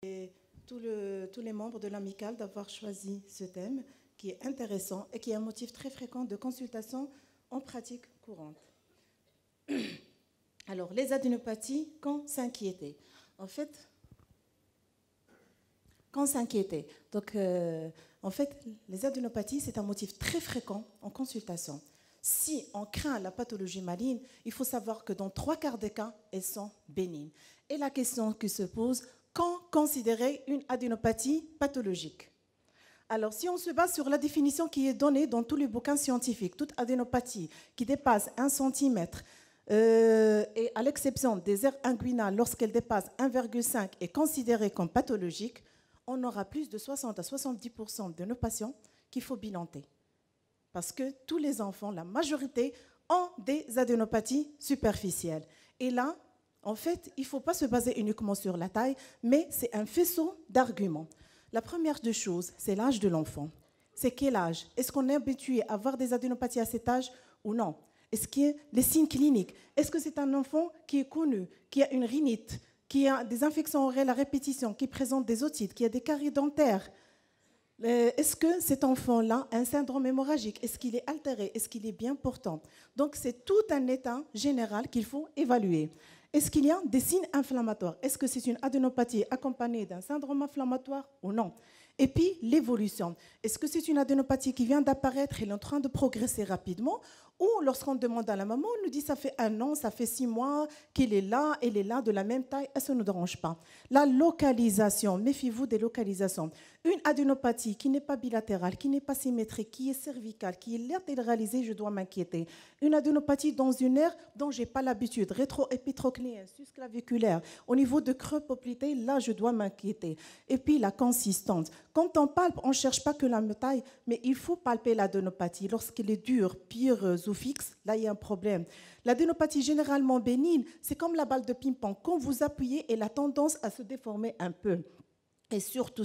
Et tous les membres de l'amicale d'avoir choisi ce thème qui est intéressant et qui est un motif très fréquent de consultation en pratique courante. Alors, les adénopathies, quand s'inquiéter? En fait, quand s'inquiéter. Donc, en fait, les adénopathies, c'est un motif très fréquent en consultation. Si on craint la pathologie maligne, il faut savoir que dans 3/4 des cas, elles sont bénignes. Et la question qui se pose, quand considérer une adénopathie pathologique? Alors, si on se base sur la définition qui est donnée dans tous les bouquins scientifiques, toute adénopathie qui dépasse 1 cm, et à l'exception des aires inguinales, lorsqu'elle dépasse 1,5 est considérée comme pathologique, on aura plus de 60 à 70% de nos patients qu'il faut bilanter. Parce que tous les enfants, la majorité, ont des adénopathies superficielles. Et là, en fait, il ne faut pas se baser uniquement sur la taille, mais c'est un faisceau d'arguments. La première des choses, c'est l'âge de l'enfant. C'est quel âge? Est-ce qu'on est habitué à avoir des adénopathies à cet âge ou non? Est-ce qu'il y a les signes cliniques? Est-ce que c'est un enfant qui est connu, qui a une rhinite, qui a des infections oreilles à répétition, qui présente des otites, qui a des caries dentaires? Est-ce que cet enfant-là a un syndrome hémorragique? Est-ce qu'il est altéré? Est-ce qu'il est bien portant? Donc, c'est tout un état général qu'il faut évaluer. Est-ce qu'il y a des signes inflammatoires? Est-ce que c'est une adénopathie accompagnée d'un syndrome inflammatoire ou non? Et puis, l'évolution. Est-ce que c'est une adénopathie qui vient d'apparaître et elle est en train de progresser rapidement? Ou lorsqu'on demande à la maman, on nous dit ça fait 1 an, ça fait 6 mois qu'elle est là, elle est là, de la même taille, et ça ne nous dérange pas. La localisation, méfiez-vous des localisations. Une adénopathie qui n'est pas bilatérale, qui n'est pas symétrique, qui est cervicale, qui est latéralisée, je dois m'inquiéter. Une adénopathie dans une aire dont je n'ai pas l'habitude, rétro-épitrocléenne, susclaviculaire, au niveau de creux poplité, là je dois m'inquiéter. Et puis la consistance. Quand on palpe, on ne cherche pas que la taille, mais il faut palper l'adénopathie. Lorsqu'elle est dure, pireuse ou fixe, là il y a un problème. L'adénopathie généralement bénigne, c'est comme la balle de ping-pong. Quand vous appuyez, elle a tendance à se déformer un peu. Et surtout,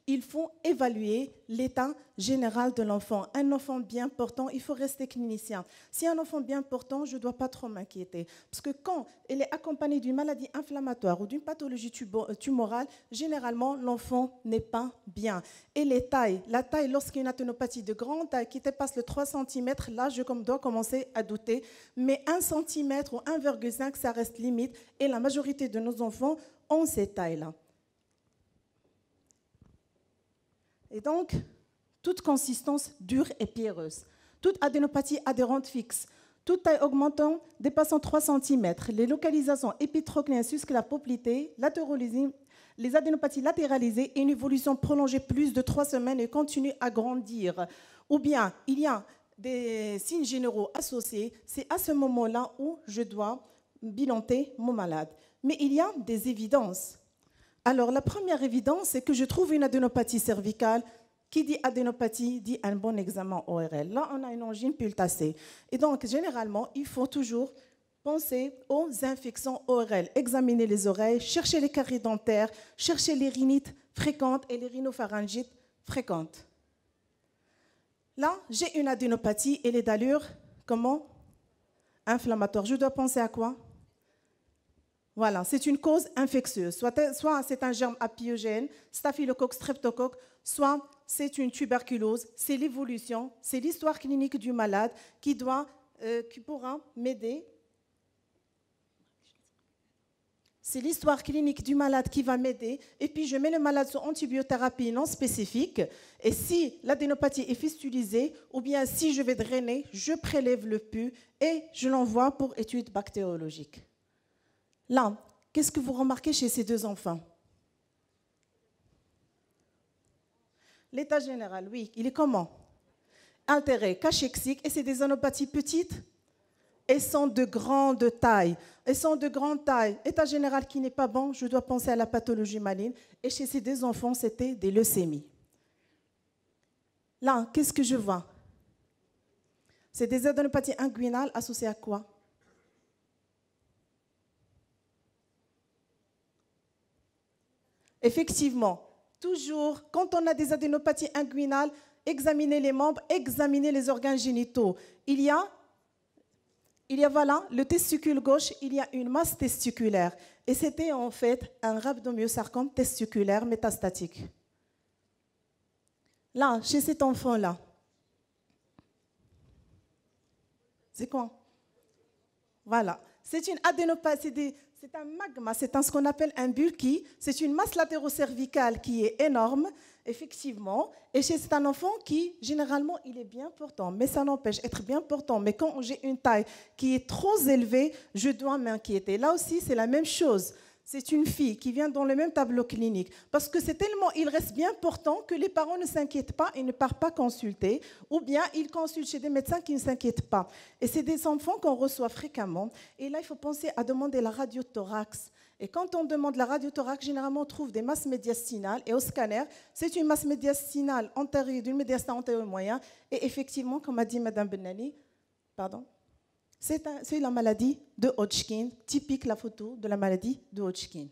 il faut évaluer l'état général de l'enfant. Un enfant bien portant, il faut rester clinicien. Si un enfant bien portant, je ne dois pas trop m'inquiéter. Parce que quand elle est accompagnée d'une maladie inflammatoire ou d'une pathologie tumorale, généralement, l'enfant n'est pas bien. Et les tailles, la taille, lorsqu'il y a une adénopathie de grande taille qui dépasse le 3 cm, là, je dois commencer à douter. Mais 1 cm ou 1,5, ça reste limite. Et la majorité de nos enfants ont ces tailles-là. Et donc, toute consistance dure et pierreuse, toute adénopathie adhérente fixe, toute taille augmentant dépassant 3 cm, les localisations épitrocléennes jusqu'à la poplité, latéralisée, les adénopathies latéralisées et une évolution prolongée plus de 3 semaines et continue à grandir. Ou bien, il y a des signes généraux associés, c'est à ce moment-là où je dois bilanter mon malade. Mais il y a des évidences. Alors, la première évidence, c'est que je trouve une adénopathie cervicale. Qui dit adénopathie dit un bon examen ORL. Là, on a une angine pultacée. Et donc, généralement, il faut toujours penser aux infections ORL. Examiner les oreilles, chercher les caries dentaires, chercher les rhinites fréquentes et les rhinopharyngites fréquentes. Là, j'ai une adénopathie et elle est d'allure, comment? Inflammatoire. Je dois penser à quoi? Voilà, c'est une cause infectieuse. Soit c'est un germe apyogène, staphylocoque, streptocoque, soit c'est une tuberculose, c'est l'évolution, c'est l'histoire clinique du malade qui pourra m'aider. C'est l'histoire clinique du malade qui va m'aider. Et puis, je mets le malade sous antibiothérapie non spécifique. Et si l'adénopathie est fistulisée, ou bien si je vais drainer, je prélève le pus et je l'envoie pour études bactériologiques. Là, qu'est-ce que vous remarquez chez ces 2 enfants? L'état général, oui, il est comment? Altéré, cachéxique, et c'est des adénopathies petites. Elles sont de grande taille. Elles sont de grande taille. État général qui n'est pas bon, je dois penser à la pathologie maligne. Et chez ces 2 enfants, c'était des leucémies. Là, qu'est-ce que je vois? C'est des adénopathies inguinales associées à quoi? Effectivement, toujours, quand on a des adénopathies inguinales, examinez les membres, examinez les organes génitaux. Il y il y a voilà, le testicule gauche, il y a une masse testiculaire. Et c'était en fait un rhabdomyosarcome testiculaire métastatique. Là, chez cet enfant-là, c'est quoi? Voilà. C'est une adénopathie, c'est un magma, c'est ce qu'on appelle un bulky. C'est une masse latérocervicale qui est énorme, effectivement. Et c'est un enfant qui, généralement, il est bien portant. Mais ça n'empêche d'être bien portant. Mais quand j'ai une taille qui est trop élevée, je dois m'inquiéter. Là aussi, c'est la même chose. C'est une fille qui vient dans le même tableau clinique. Parce que c'est tellement, il reste bien portant que les parents ne s'inquiètent pas et ne partent pas consulter. Ou bien ils consultent chez des médecins qui ne s'inquiètent pas. Et c'est des enfants qu'on reçoit fréquemment. Et là, il faut penser à demander la radiothorax. Et quand on demande la radiothorax, généralement, on trouve des masses médiastinales. Et au scanner, c'est une masse médiastinale antérieure, d'une médiastinale antérieure moyen. Et effectivement, comme a dit Mme Benani, pardon, c'est la maladie de Hodgkin, typique la photo de la maladie de Hodgkin.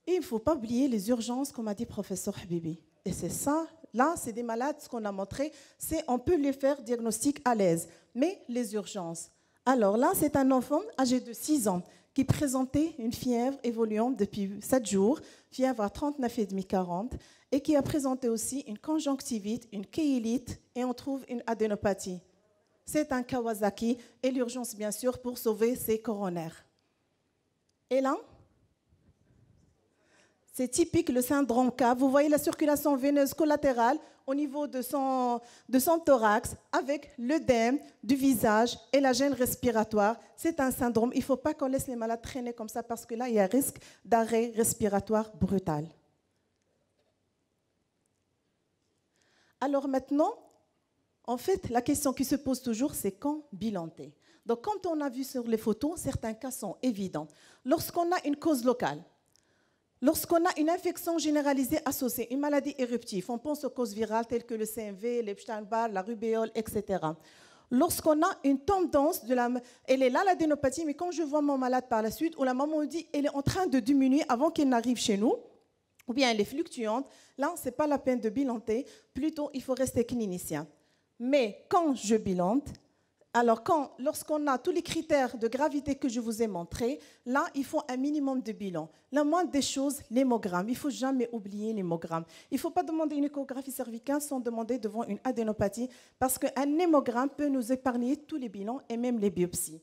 Et il ne faut pas oublier les urgences, comme a dit le professeur Habibi. Et c'est ça, là, c'est des malades, ce qu'on a montré, c'est on peut les faire diagnostic à l'aise. Mais les urgences. Alors là, c'est un enfant âgé de 6 ans qui présentait une fièvre évoluant depuis 7 jours, fièvre à 39,5-40, et qui a présenté aussi une conjonctivite, une kéylite, et on trouve une adénopathie. C'est un Kawasaki et l'urgence, bien sûr, pour sauver ses coronaires. Et là, c'est typique le syndrome K. Vous voyez la circulation veineuse collatérale au niveau de son thorax avec l'œdème du visage et la gêne respiratoire. C'est un syndrome. Il ne faut pas qu'on laisse les malades traîner comme ça parce que là, il y a risque d'arrêt respiratoire brutal. Alors maintenant, en fait, la question qui se pose toujours, c'est quand bilanter. Donc, quand on a vu sur les photos, certains cas sont évidents. Lorsqu'on a une cause locale, lorsqu'on a une infection généralisée associée, une maladie éruptive, on pense aux causes virales telles que le CMV, l'Epstein-Barr, la rubéole, etc. Lorsqu'on a une tendance, elle est là l'adénopathie, mais quand je vois mon malade par la suite, ou la maman me dit elle est en train de diminuer avant qu'elle n'arrive chez nous, ou bien elle est fluctuante, là, ce n'est pas la peine de bilanter, plutôt il faut rester clinicien. Mais quand je bilante, alors lorsqu'on a tous les critères de gravité que je vous ai montrés, là, il faut un minimum de bilan. La moindre des choses, l'hémogramme. Il ne faut jamais oublier l'hémogramme. Il ne faut pas demander une échographie cervicale sans demander devant une adénopathie, parce qu'un hémogramme peut nous épargner tous les bilans et même les biopsies.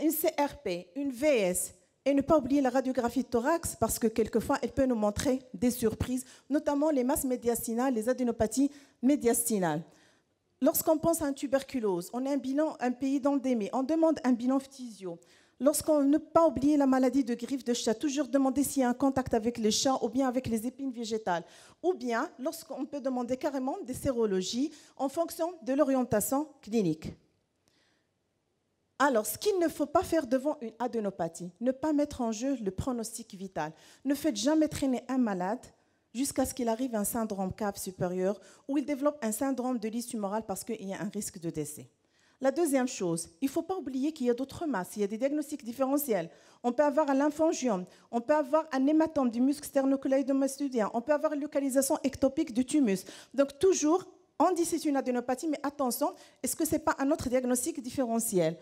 Une CRP, une VS, et ne pas oublier la radiographie de thorax, parce que quelquefois, elle peut nous montrer des surprises, notamment les masses médiastinales, les adénopathies médiastinales. Lorsqu'on pense à une tuberculose, on a un pays d'endémie, on demande un bilan physio. Lorsqu'on ne pas oublier la maladie de griffe de chat, toujours demander s'il y a un contact avec les chats ou bien avec les épines végétales. Ou bien, lorsqu'on peut demander carrément des sérologies en fonction de l'orientation clinique. Alors, ce qu'il ne faut pas faire devant une adénopathie, ne pas mettre en jeu le pronostic vital. Ne faites jamais traîner un malade jusqu'à ce qu'il arrive à un syndrome cave supérieur ou il développe un syndrome de lisse tumorale parce qu'il y a un risque de décès. La deuxième chose, il ne faut pas oublier qu'il y a d'autres masses, il y a des diagnostics différentiels. On peut avoir un lymphangiome, on peut avoir un hématome du muscle sternocleidomastoidien, on peut avoir une localisation ectopique du thymus. Donc toujours, on dit que c'est une adénopathie, mais attention, est-ce que ce n'est pas un autre diagnostic différentiel ?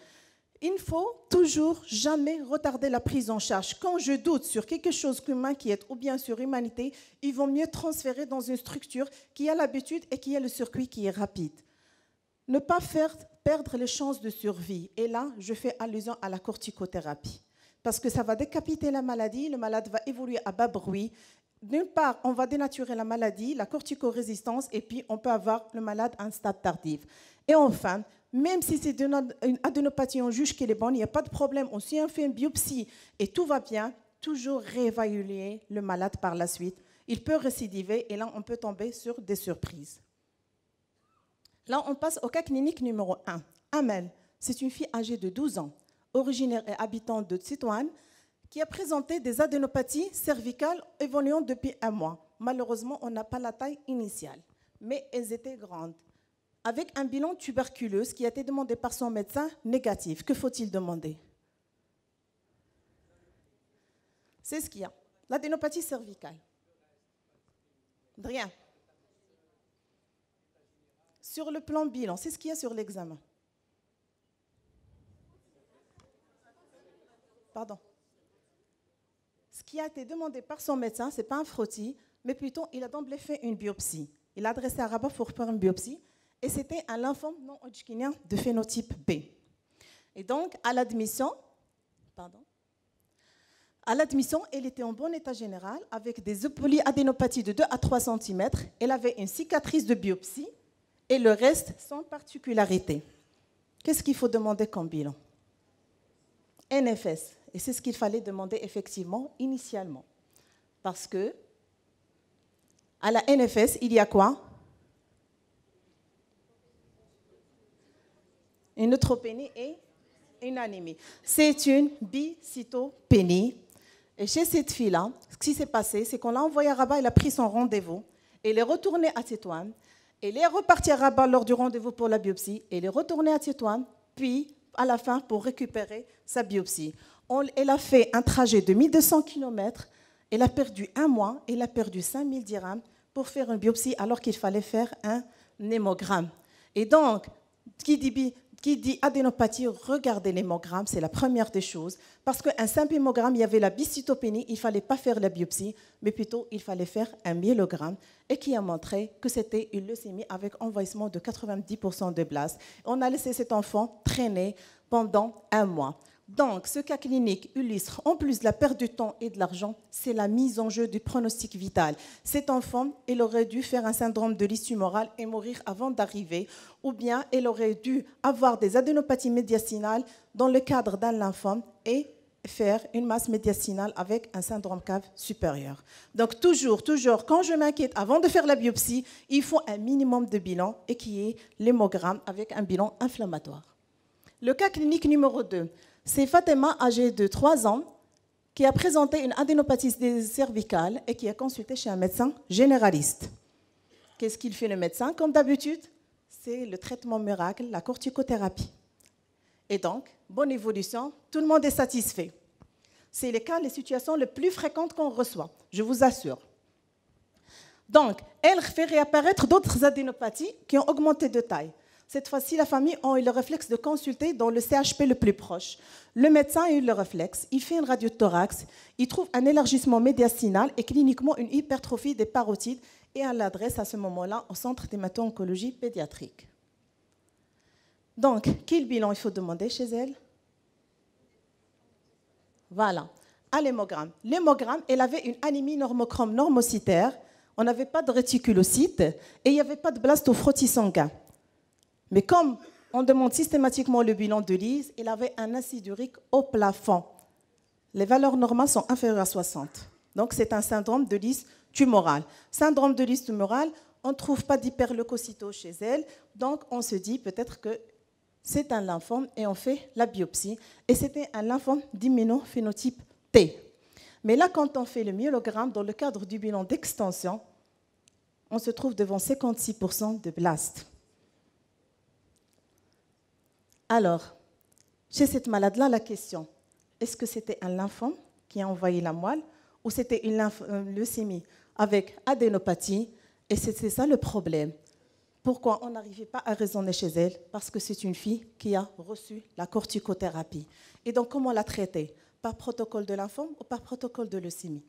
Il ne faut toujours jamais retarder la prise en charge. Quand je doute sur quelque chose qui m'inquiète ou bien sur l'humanité, il vaut mieux transférer dans une structure qui a l'habitude et qui a le circuit qui est rapide. Ne pas faire perdre les chances de survie. Et là, je fais allusion à la corticothérapie. Parce que ça va décapiter la maladie, le malade va évoluer à bas bruit. D'une part, on va dénaturer la maladie, la corticorésistance, et puis on peut avoir le malade à un stade tardif. Et enfin, même si c'est une adénopathie, on juge qu'elle est bonne, il n'y a pas de problème. Si on fait une biopsie et tout va bien, toujours réévaluer le malade par la suite. Il peut récidiver et là, on peut tomber sur des surprises. Là, on passe au cas clinique numéro 1. Amel, c'est une fille âgée de 12 ans, originaire et habitante de Tétouan, qui a présenté des adénopathies cervicales évoluant depuis 1 mois. Malheureusement, on n'a pas la taille initiale, mais elles étaient grandes. Avec un bilan tuberculeux qui a été demandé par son médecin négatif. Que faut-il demander? C'est ce qu'il y a. L'adénopathie cervicale. Rien. Sur le plan bilan, c'est ce qu'il y a sur l'examen. pardon. Ce qui a été demandé par son médecin, ce n'est pas un frottis, mais plutôt, il a d'emblée fait une biopsie. Il a adressé à Rabat pour faire une biopsie, et c'était un lymphome non hodgkinien de phénotype B. Et donc, à l'admission, elle était en bon état général, avec des polyadénopathies de 2 à 3 cm. Elle avait une cicatrice de biopsie, et le reste sans particularité. Qu'est-ce qu'il faut demander comme bilan? NFS. Et c'est ce qu'il fallait demander effectivement initialement. Parce que à la NFS, il y a quoi? Une neutropénie et une anémie. C'est une bicytopénie. Et chez cette fille-là, ce qui s'est passé, c'est qu'on l'a envoyé à Rabat, elle a pris son rendez-vous, elle est retournée à Tétouan, elle est repartie à Rabat lors du rendez-vous pour la biopsie, elle est retournée à Tétouan, puis à la fin pour récupérer sa biopsie. Elle a fait un trajet de 1200 km, elle a perdu un mois, elle a perdu 5000 dirhams pour faire une biopsie alors qu'il fallait faire un hémogramme. Et donc, qui dit adénopathie, regardez l'hémogramme, c'est la première des choses. Parce qu'un simple hémogramme, il y avait la bicytopénie, il ne fallait pas faire la biopsie, mais plutôt il fallait faire un myélogramme, et qui a montré que c'était une leucémie avec envahissement de 90% de blastes. On a laissé cet enfant traîner pendant un mois. Donc, ce cas clinique illustre, en plus de la perte de temps et de l'argent, c'est la mise en jeu du pronostic vital. Cet enfant, il aurait dû faire un syndrome de l'issue morale et mourir avant d'arriver, ou bien il aurait dû avoir des adénopathies médiastinales dans le cadre d'un lymphome et faire une masse médiastinale avec un syndrome cave supérieur. Donc, toujours, quand je m'inquiète avant de faire la biopsie, il faut un minimum de bilan et qui est l'hémogramme avec un bilan inflammatoire. Le cas clinique numéro 2. C'est Fatima, âgée de 3 ans, qui a présenté une adénopathie cervicale et qui a consulté chez un médecin généraliste. Qu'est-ce qu'il fait le médecin? Comme d'habitude, c'est le traitement miracle, la corticothérapie. Et donc, bonne évolution, tout le monde est satisfait. C'est les situations les plus fréquentes qu'on reçoit, je vous assure. Donc, elle fait réapparaître d'autres adénopathies qui ont augmenté de taille. Cette fois-ci, la famille a eu le réflexe de consulter dans le CHP le plus proche. Le médecin a eu le réflexe, il fait une radio de thorax, il trouve un élargissement médiastinal et cliniquement une hypertrophie des parotides et elle l'adresse à ce moment-là au centre d'hémato-oncologie pédiatrique. Donc, quel bilan il faut demander chez elle? Voilà, à l'hémogramme. L'hémogramme, elle avait une anémie normochrome normocytaire, on n'avait pas de réticulocytes et il n'y avait pas de blastophrottie sanguin. Mais comme on demande systématiquement le bilan de Lise, il avait un acide urique au plafond. Les valeurs normales sont inférieures à 60. Donc c'est un syndrome de Lise tumorale. Syndrome de Lise tumorale, on ne trouve pas d'hyperleucocytose chez elle, donc on se dit peut-être que c'est un lymphome et on fait la biopsie. Et c'était un lymphome d'immunophénotype T. Mais là, quand on fait le myélogramme, dans le cadre du bilan d'extension, on se trouve devant 56% de blastes. Alors, chez cette malade-là, la question, est-ce que c'était un lymphome qui a envahi la moelle ou c'était une leucémie avec adénopathie? Et c'était ça le problème. Pourquoi on n'arrivait pas à raisonner chez elle? Parce que c'est une fille qui a reçu la corticothérapie. Et donc, comment la traiter? Par protocole de lymphome ou par protocole de leucémie?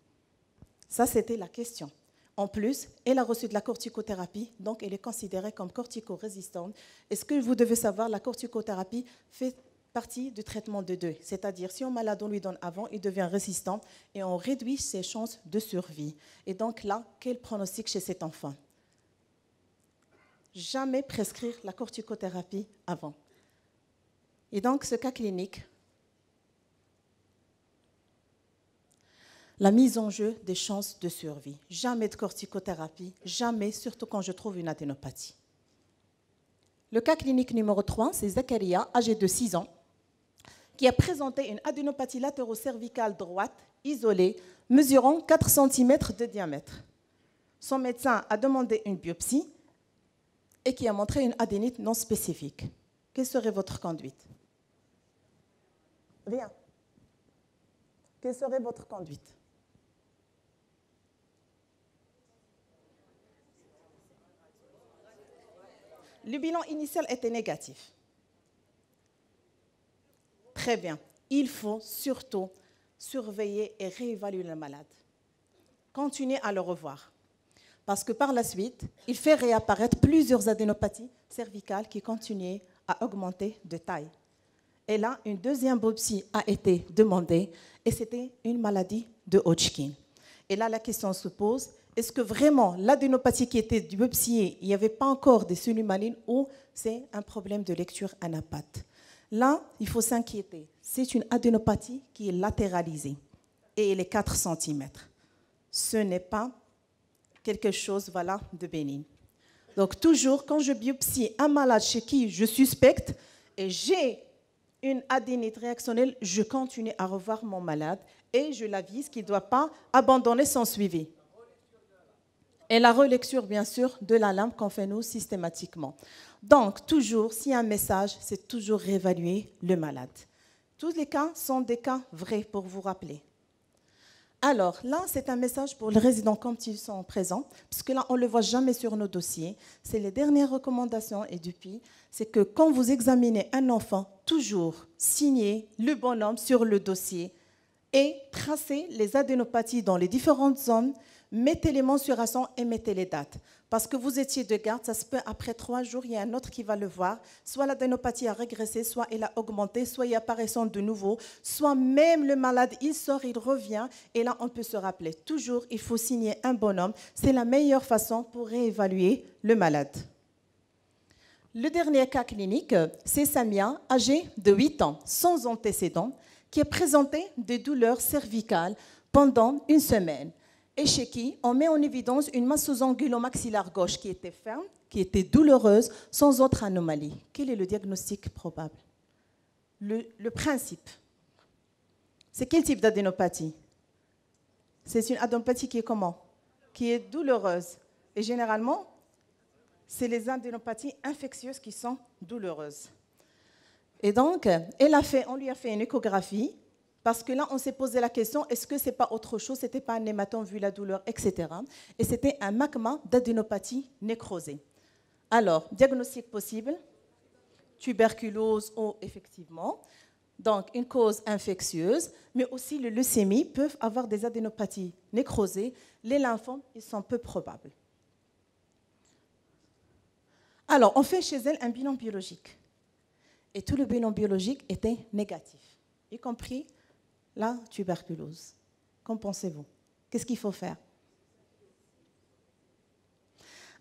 Ça, c'était la question. En plus, elle a reçu de la corticothérapie, donc elle est considérée comme cortico-résistante. Et ce que vous devez savoir, la corticothérapie fait partie du traitement de deuil. C'est-à-dire, si un malade, on lui donne avant, il devient résistant et on réduit ses chances de survie. Et donc là, quel pronostic chez cet enfant? Jamais prescrire la corticothérapie avant. Et donc, ce cas clinique, la mise en jeu des chances de survie. Jamais de corticothérapie, jamais, surtout quand je trouve une adénopathie. Le cas clinique numéro 3, c'est Zakaria, âgé de 6 ans, qui a présenté une adénopathie latero-cervicale droite, isolée, mesurant 4 cm de diamètre. Son médecin a demandé une biopsie et qui a montré une adénite non spécifique. Quelle serait votre conduite? Rien. Quelle serait votre conduite? Le bilan initial était négatif. Très bien. il faut surtout surveiller et réévaluer le malade. Continuez à le revoir. Parce que par la suite, il fait réapparaître plusieurs adénopathies cervicales qui continuaient à augmenter de taille. Et là, une deuxième biopsie a été demandée et c'était une maladie de Hodgkin. Et là, la question se pose, est-ce que vraiment l'adénopathie qui était biopsiée, il n'y avait pas encore des cellules malignes ou c'est un problème de lecture anapathe? Là, il faut s'inquiéter. C'est une adénopathie qui est latéralisée et elle est 4 cm. Ce n'est pas quelque chose voilà, de bénin. Donc toujours, quand je biopsie un malade chez qui je suspecte et j'ai une adénite réactionnelle, je continue à revoir mon malade et je l'avise qu'il ne doit pas abandonner son suivi. Et la relecture, bien sûr, de la lame qu'on fait nous systématiquement. Donc, toujours, s'il y a un message, c'est toujours réévaluer le malade. Tous les cas sont des cas vrais pour vous rappeler. Alors, là, c'est un message pour les résidents quand ils sont présents, parce que là, on ne le voit jamais sur nos dossiers. C'est les dernières recommandations et depuis, c'est que quand vous examinez un enfant, toujours signez le bonhomme sur le dossier et tracez les adénopathies dans les différentes zones, mettez les mensurations et mettez les dates. Parce que vous étiez de garde, ça se peut après 3 jours, il y a un autre qui va le voir. Soit l'adénopathie a régressé, soit elle a augmenté, soit il apparaît de nouveau, soit même le malade, il sort, il revient. Et là, on peut se rappeler. Toujours, il faut signer un bonhomme. C'est la meilleure façon pour réévaluer le malade. Le dernier cas clinique, c'est Samia, âgée de 8 ans, sans antécédent, qui est présentée des douleurs cervicales pendant une semaine. Et chez qui on met en évidence une masse angulo-maxillaire gauche qui était ferme, qui était douloureuse, sans autre anomalie. Quel est le diagnostic probable? Le principe. C'est quel type d'adénopathie? C'est une adénopathie qui est comment? Qui est douloureuse. Et généralement, c'est les adénopathies infectieuses qui sont douloureuses. Et donc, on lui a fait une échographie. Parce que là, on s'est posé la question, est-ce que ce n'est pas autre chose, ce n'était pas un hématome vu la douleur, etc. Et c'était un magma d'adénopathie nécrosée. Alors, diagnostic possible, tuberculose ou effectivement, donc une cause infectieuse, mais aussi les leucémies peuvent avoir des adénopathies nécrosées. Les lymphomes, ils sont peu probables. Alors, on fait chez elle un bilan biologique. Et tout le bilan biologique était négatif, y compris la tuberculose. Qu'en pensez-vous? Qu'est-ce qu'il faut faire?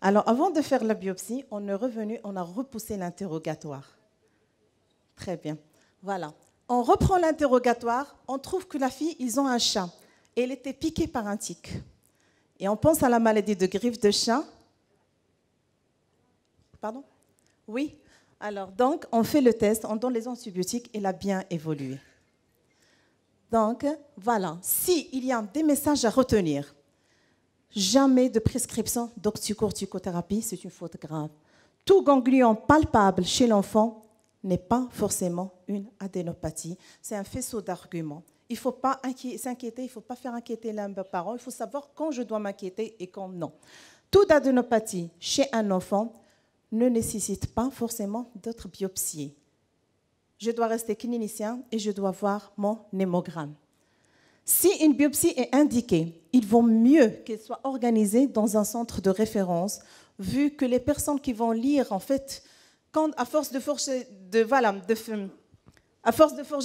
Alors, avant de faire la biopsie, on est revenu, on a repoussé l'interrogatoire. Très bien. Voilà. On reprend l'interrogatoire, on trouve que la fille, ils ont un chat. Et elle était piquée par un tic. Et on pense à la maladie de griffe de chat. Pardon? Oui. Alors, donc, on fait le test, on donne les antibiotiques, elle a bien évolué. Donc, voilà, s'il y a des messages à retenir, jamais de prescription d'oxycorticothérapie, c'est une faute grave. Tout ganglion palpable chez l'enfant n'est pas forcément une adénopathie, c'est un faisceau d'arguments. Il ne faut pas s'inquiéter, il ne faut pas faire inquiéter l'un des parents, il faut savoir quand je dois m'inquiéter et quand non. Toute adénopathie chez un enfant ne nécessite pas forcément d'autres biopsies. Je dois rester clinicien et je dois voir mon hémogramme. Si une biopsie est indiquée, il vaut mieux qu'elle soit organisée dans un centre de référence, vu que les personnes qui vont lire, en fait, à force de forger,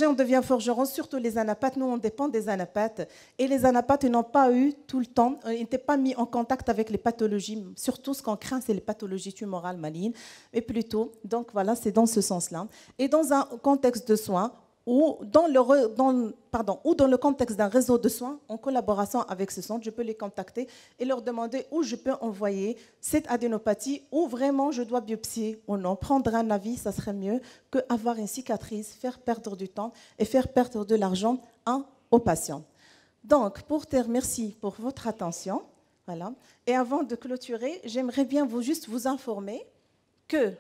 on devient forgeron, surtout les anapathes. Nous, on dépend des anapathes. Et les anapathes n'ont pas eu tout le temps, ils n'étaient pas mis en contact avec les pathologies. Surtout, ce qu'on craint, c'est les pathologies tumorales malignes. Et plutôt, donc voilà, c'est dans ce sens-là. Et dans un contexte de soins, ou dans le contexte d'un réseau de soins, en collaboration avec ce centre, je peux les contacter et leur demander où je peux envoyer cette adénopathie, où vraiment je dois biopsier ou non. Prendre un avis, ça serait mieux qu'avoir une cicatrice, faire perdre du temps et faire perdre de l'argent aux patients. Donc, merci pour votre attention. Voilà. Et avant de clôturer, j'aimerais bien juste vous informer que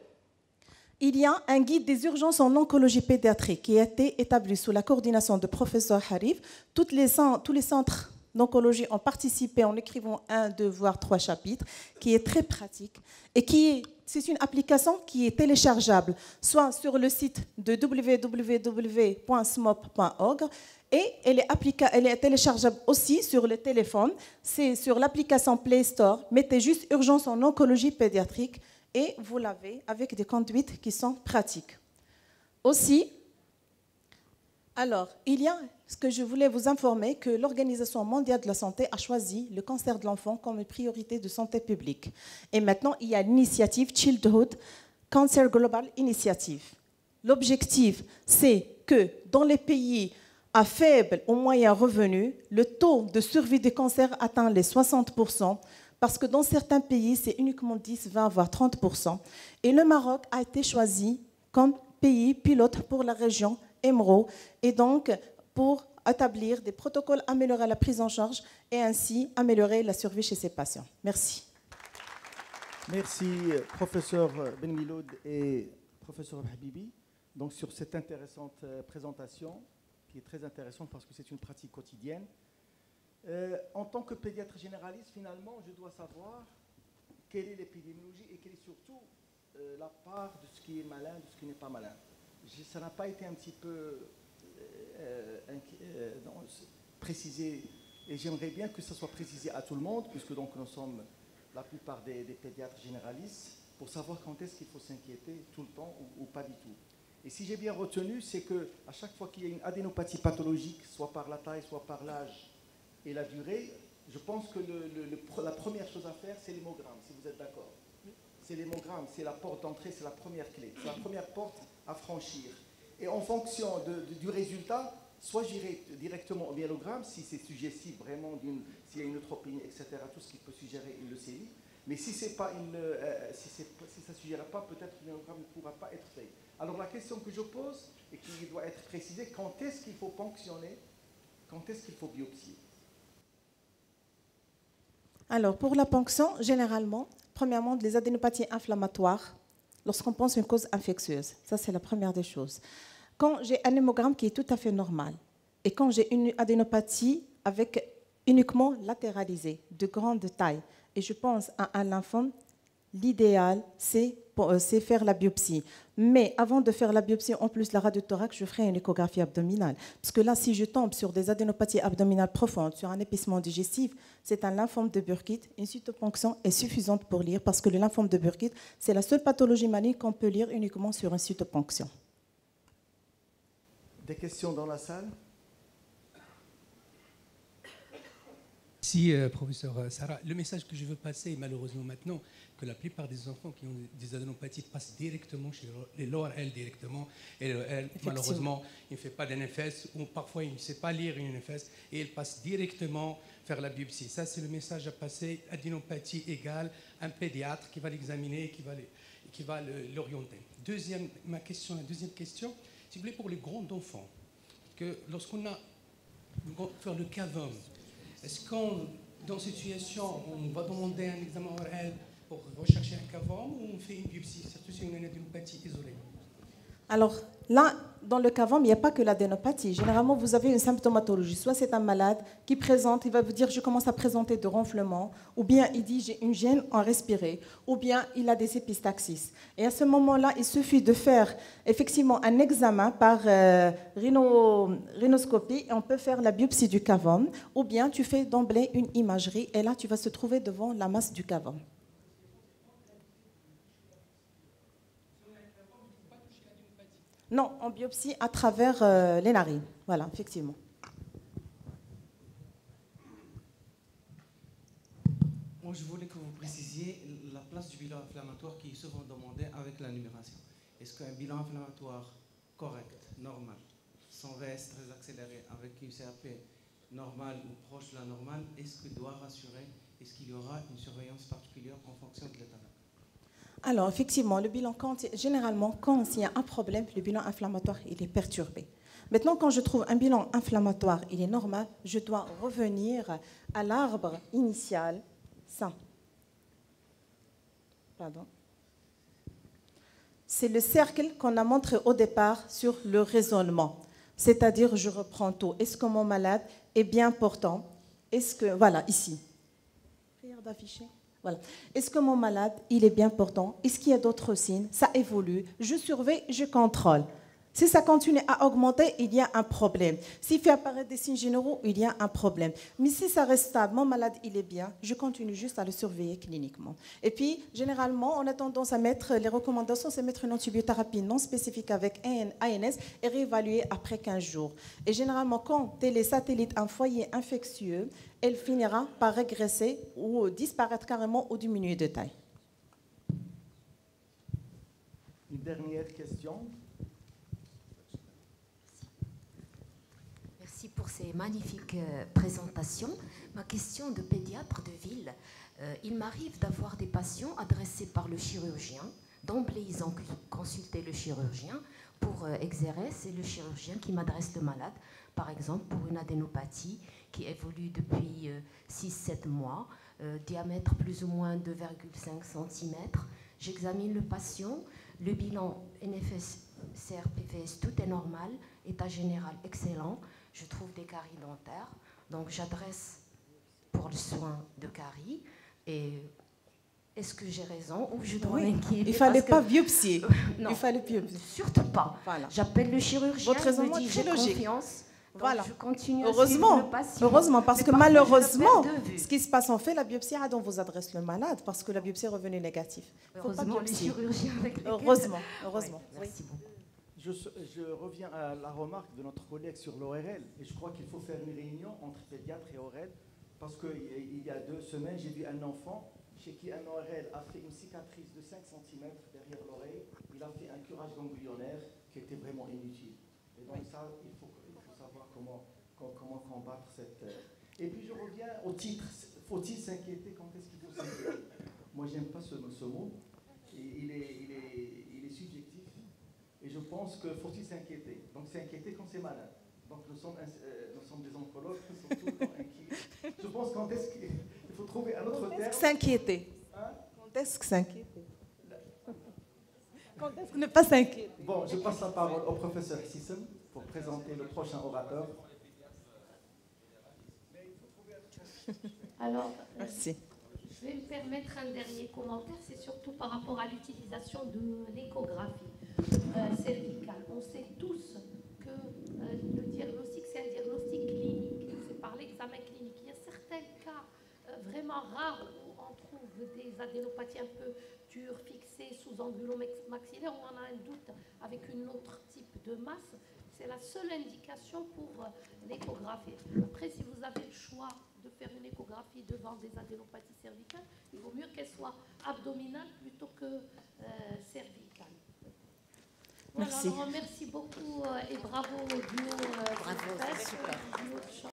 il y a un guide des urgences en oncologie pédiatrique qui a été établi sous la coordination du professeur Harif. Tous les centres d'oncologie ont participé en écrivant 1, 2, voire 3 chapitres, qui est très pratique et c'est une application qui est téléchargeable, soit sur le site de www.smop.org et elle est téléchargeable aussi sur le téléphone. C'est sur l'application Play Store. Mettez juste urgence en oncologie pédiatrique et vous l'avez avec des conduites qui sont pratiques. Aussi, alors, il y a ce que je voulais vous informer que l'Organisation mondiale de la santé a choisi le cancer de l'enfant comme une priorité de santé publique. Et maintenant, il y a l'initiative Childhood Cancer Global Initiative. L'objectif, c'est que dans les pays à faible ou moyen revenu, le taux de survie des cancers atteint les 60%, parce que dans certains pays, c'est uniquement 10, 20, voire 30%. Et le Maroc a été choisi comme pays pilote pour la région EMRO, et donc pour établir des protocoles, améliorer la prise en charge et ainsi améliorer la survie chez ces patients. Merci. Merci, professeur Ben Miloud et professeur Habibi, donc sur cette intéressante présentation, qui est très intéressante parce que c'est une pratique quotidienne. En tant que pédiatre généraliste, finalement, je dois savoir quelle est l'épidémiologie et quelle est surtout la part de ce qui est malin, de ce qui n'est pas malin. Ça n'a pas été un petit peu précisé, et j'aimerais bien que ça soit précisé à tout le monde, puisque donc nous sommes la plupart des pédiatres généralistes, pour savoir quand est-ce qu'il faut s'inquiéter, tout le temps ou pas du tout. Et si j'ai bien retenu, c'est qu'à chaque fois qu'il y a une adénopathie pathologique, soit par la taille, soit par l'âge et la durée, je pense que la première chose à faire, c'est l'hémogramme, si vous êtes d'accord. C'est l'hémogramme, c'est la porte d'entrée, c'est la première clé, c'est la première porte à franchir. Et en fonction du résultat, soit j'irai directement au myélogramme, si c'est suggestif vraiment, s'il y a une neutropénie, etc., tout ce qui peut suggérer une leucémie. Mais si ça ne suggère pas, peut-être que le myélogramme ne pourra pas être fait. Alors la question que je pose, et qui doit être précisée, quand est-ce qu'il faut ponctionner, quand est-ce qu'il faut biopsier? Alors, pour la ponction, généralement, premièrement, les adénopathies inflammatoires, lorsqu'on pense à une cause infectieuse. Ça, c'est la première des choses. Quand j'ai un hémogramme qui est tout à fait normal, et quand j'ai une adénopathie avec uniquement latéralisée, de grande taille, et je pense à un lymphome, l'idéal, c'est faire la biopsie. Mais avant de faire la biopsie, en plus la radiothorax, je ferai une échographie abdominale. Parce que là, si je tombe sur des adénopathies abdominales profondes, sur un épaississement digestif, c'est un lymphome de Burkitt. Une cytoponction est suffisante pour lire, parce que le lymphome de Burkitt, c'est la seule pathologie maligne qu'on peut lire uniquement sur une cytoponction. Des questions dans la salle? Si, professeur Sarah, le message que je veux passer, malheureusement maintenant, que la plupart des enfants qui ont des adénopathies passent directement chez les LORL directement, et LORL, malheureusement, il ne fait pas d'NFS, ou parfois il ne sait pas lire une NFS, et il passe directement faire la biopsie. Ça, c'est le message à passer. Adénopathie égale un pédiatre qui va l'examiner, qui va l'orienter. La deuxième question, s'il vous plaît, pour les grands enfants, que lorsqu'on a faire le CAVOM, est-ce qu'on, dans cette situation, on va demander un examen oral pour rechercher un CAVOM ou on fait une biopsie, surtout si on a une adénopathie isolée? Alors là, dans le CAVOM, il n'y a pas que l'adénopathie. Généralement, vous avez une symptomatologie. Soit c'est un malade qui présente, il va vous dire « je commence à présenter de ronflements », ou bien il dit « j'ai une gêne en respirer », ou bien il a des épistaxis. Et à ce moment-là, il suffit de faire effectivement un examen par rhinoscopie et on peut faire la biopsie du CAVOM, ou bien tu fais d'emblée une imagerie et là, tu vas se trouver devant la masse du CAVOM. Non, en biopsie à travers les narines. Voilà, effectivement. Moi, je voulais que vous précisiez la place du bilan inflammatoire qui est souvent demandé avec la numération. Est-ce qu'un bilan inflammatoire correct, normal, sans VS très accéléré, avec une CRP normale ou proche de la normale, est-ce qu'il doit rassurer? Est-ce qu'il y aura une surveillance particulière en fonction de l'état? Alors, effectivement, le bilan, généralement, quand il y a un problème, le bilan inflammatoire, il est perturbé. Maintenant, quand je trouve un bilan inflammatoire, il est normal, je dois revenir à l'arbre initial, ça. Pardon. C'est le cercle qu'on a montré au départ sur le raisonnement. C'est-à-dire, je reprends tout. Est-ce que mon malade est bien portant? est-ce que, voilà, ici, prière d'afficher. Voilà. Est-ce que mon malade, il est bien portant? Est-ce qu'il y a d'autres signes? Ça évolue. Je surveille, je contrôle. Si ça continue à augmenter, il y a un problème. S'il fait apparaître des signes généraux, il y a un problème. Mais si ça reste stable, mon malade, il est bien, je continue juste à le surveiller cliniquement. Et puis, généralement, on a tendance à mettre, les recommandations, c'est mettre une antibiothérapie non spécifique avec ANS et réévaluer après 15 jours. Et généralement, quand elle est satellite un foyer infectieux, elle finira par régresser ou disparaître carrément ou diminuer de taille. Une dernière question. Merci pour ces magnifiques présentations. Ma question de pédiatre de ville, il m'arrive d'avoir des patients adressés par le chirurgien. D'emblée, ils ont consulté le chirurgien pour exérer. C'est le chirurgien qui m'adresse le malade, par exemple pour une adénopathie qui évolue depuis 6-7 mois, diamètre plus ou moins 2,5 cm. J'examine le patient, le bilan NFS, CRPVS, tout est normal, état général excellent. Je trouve des caries dentaires, donc j'adresse pour le soin de caries. Et est-ce que j'ai raison ou je dois m'inquiéter? Il ne fallait pas biopsier. Non, il fallait biopsier. Surtout pas. Voilà. J'appelle le chirurgien, Votre raisonnement il me dit est très j'ai logique. confiance. Donc Voilà. je continue à Heureusement, suivre le patient. heureusement, parce Mais que parfois, je le malheureusement, perds de vue. ce qui se passe, on fait la biopsie, on vous adresse le malade parce que la biopsie est revenue négative. Heureusement, les chirurgiens avec lesquels... Heureusement, heureusement. Ouais, merci beaucoup. Je reviens à la remarque de notre collègue sur l'ORL, et je crois qu'il faut faire une réunion entre pédiatre et ORL, parce qu'il y a 2 semaines, j'ai vu un enfant chez qui un ORL a fait une cicatrice de 5 cm derrière l'oreille. Il a fait un curage ganglionnaire qui était vraiment inutile. Et donc ça, il faut savoir comment combattre cette... Et puis je reviens au titre. Faut-il s'inquiéter? Quand est-ce qu'il faut s'inquiéter? Moi, j'aime pas ce mot. Il est subjectif. Et je pense que faut-il s'inquiéter? Donc s'inquiéter quand c'est malade. Donc nous sommes des oncologues, nous sommes tout le temps inquiets. Je pense quand est-ce qu'il faut trouver un autre terme. S'inquiéter. Hein? Quand est-ce que s'inquiéter? Quand est-ce que ne pas s'inquiéter? Bon, je passe la parole au professeur Sissem pour présenter le prochain orateur. Alors, Merci. je vais me permettre un dernier commentaire, c'est surtout par rapport à l'utilisation de l'échographie cervicale. On sait tous que le diagnostic, c'est un diagnostic clinique, c'est par l'examen clinique. Il y a certains cas vraiment rares où on trouve des adénopathies un peu dures, fixées sous angulo-maxillaire, où on a un doute avec une autre type de masse. C'est la seule indication pour l'échographie. Après, si vous avez le choix de faire une échographie devant des adénopathies cervicales, il vaut mieux qu'elle soit abdominale plutôt que cervicale. Voilà, Merci. alors merci beaucoup et bravo au duo. Bravo, c'est super. Duo de